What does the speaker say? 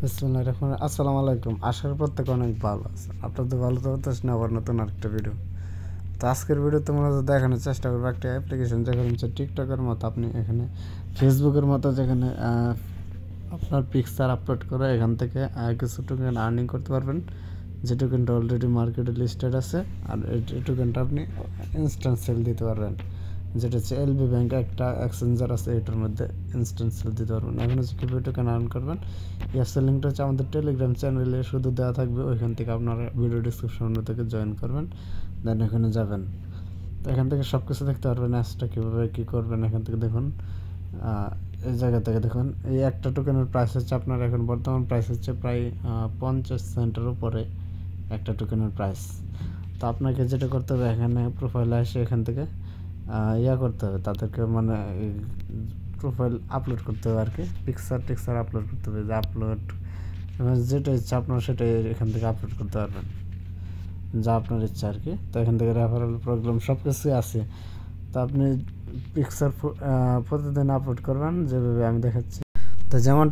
বিসমিল্লাহির রহমানির রহিম। আসসালামু আলাইকুম। আশা করি প্রত্যেকে অনেক ভালো আছেন। আপনাদের ভালো থাকতে না আবার নতুন আরেকটা ভিডিও। তো আজকের ভিডিওতে মূলত দেখানোর চেষ্টা করবো একটা অ্যাপ্লিকেশন, যেখানে হচ্ছে টিকটকের মতো আপনি এখানে ফেসবুকের মতো যেখানে আপনার পিকচার আপলোড করে এখান থেকে কিছু টোকেন আর্নিং করতে পারবেন। যে টোকেনটা অলরেডি মার্কেটে লিস্টেড আছে, আর এই টোকেনটা আপনি ইনস্ট্যান্ট সেল দিতে পারবেন। যেটা হচ্ছে এলবি ব্যাংক একটা এক্সচেঞ্জার আছে, এটার মধ্যে ইনস্ট্যান্ট সেল দিতে পারবেন। এখন হচ্ছে কীভাবে টোকেন আর্ন করবেন, ইয়াসের লিঙ্কটা হচ্ছে আমাদের টেলিগ্রাম চ্যানেলে শুধু দেওয়া থাকবে, ওইখান থেকে আপনারা ভিডিও ডিসক্রিপশন থেকে জয়েন করবেন, দেন এখানে যাবেন। তো এখান থেকে সব কিছু দেখতে পারবেন, অ্যাপসটা কীভাবে কী করবেন। এখান থেকে দেখুন, এই জায়গা থেকে দেখুন, এই একটা টোকেনের প্রাইস হচ্ছে আপনার এখন বর্তমান প্রাইস হচ্ছে প্রায় 50 সেন্টের উপরে একটা টোকেনের প্রাইস। তো আপনাকে যেটা করতে হবে, এখানে প্রোফাইলে এসে এখান থেকে করতে হবে, তাদেরকে মানে প্রোফাইল আপলোড করতে হবে আর কি, টিকচার আপলোড করতে হবে। যে আপলোড যেটা ইচ্ছা আপনার সেটাই এখান থেকে আপলোড করতে পারবেন, যা আপনার ইচ্ছা আর কি। তো এখান থেকে রেফারেল প্রোগ্রাম সব কিছুই আছে। তো আপনি পিকচার প্রতিদিন আপলোড করবেন, যেভাবে আমি দেখাচ্ছি। তো যেমন